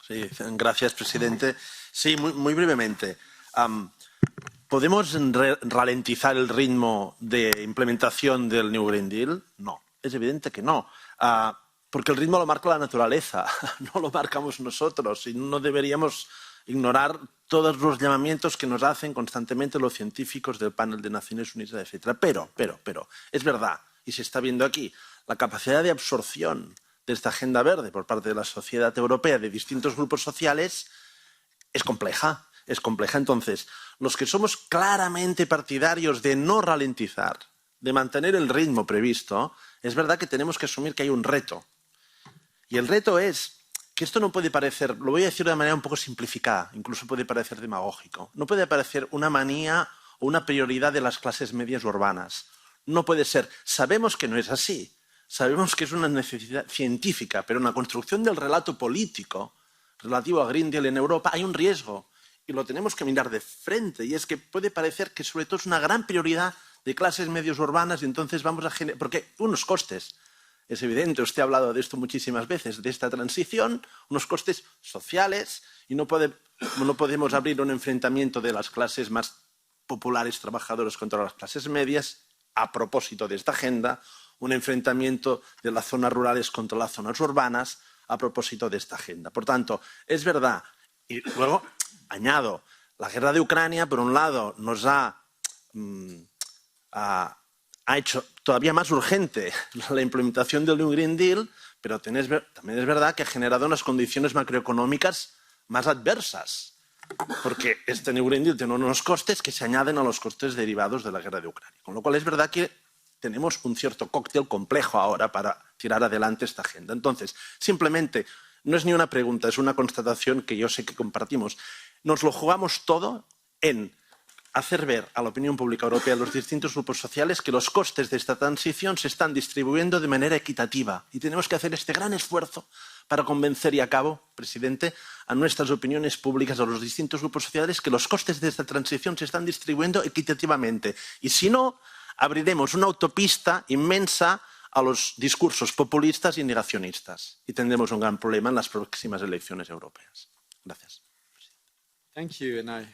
Sí, gracias, presidente. Sí, muy brevemente. ¿Podemos ralentizar el ritmo de implementación del New Green Deal? No, es evidente que no. Porque el ritmo lo marca la naturaleza, no lo marcamos nosotros y no deberíamos ignorar todos los llamamientos que nos hacen constantemente los científicos del panel de Naciones Unidas, etc. Pero, es verdad, y se está viendo aquí, la capacidad de absorción de esta agenda verde por parte de la sociedad europea, de distintos grupos sociales, es compleja. Es compleja. Entonces, los que somos claramente partidarios de no ralentizar, de mantener el ritmo previsto, es verdad que tenemos que asumir que hay un reto. Y el reto es que esto no puede parecer, lo voy a decir de manera un poco simplificada, incluso puede parecer demagógico, no puede parecer una manía o una prioridad de las clases medias urbanas. No puede ser. Sabemos que no es así. Sabemos que es una necesidad científica, pero en la construcción del relato político relativo a Green Deal en Europa hay un riesgo. Y lo tenemos que mirar de frente, y es que puede parecer que sobre todo es una gran prioridad de clases medias urbanas y entonces vamos a generar... Porque unos costes, es evidente, usted ha hablado de esto muchísimas veces, de esta transición, unos costes sociales, y no podemos abrir un enfrentamiento de las clases más populares trabajadoras contra las clases medias a propósito de esta agenda, un enfrentamiento de las zonas rurales contra las zonas urbanas a propósito de esta agenda. Por tanto, es verdad, y luego... Añado, la guerra de Ucrania, por un lado, nos ha hecho todavía más urgente la implementación del New Green Deal, pero también es verdad que ha generado unas condiciones macroeconómicas más adversas, porque este New Green Deal tiene unos costes que se añaden a los costes derivados de la guerra de Ucrania. Con lo cual es verdad que tenemos un cierto cóctel complejo ahora para tirar adelante esta agenda. Entonces, simplemente, no es ni una pregunta, es una constatación que yo sé que compartimos. Nos lo jugamos todo en hacer ver a la opinión pública europea, a los distintos grupos sociales, que los costes de esta transición se están distribuyendo de manera equitativa. Y tenemos que hacer este gran esfuerzo para convencer, y acabo, presidente, a nuestras opiniones públicas, a los distintos grupos sociales, que los costes de esta transición se están distribuyendo equitativamente. Y si no, abriremos una autopista inmensa a los discursos populistas y negacionistas. Y tendremos un gran problema en las próximas elecciones europeas. Gracias. Thank you, and I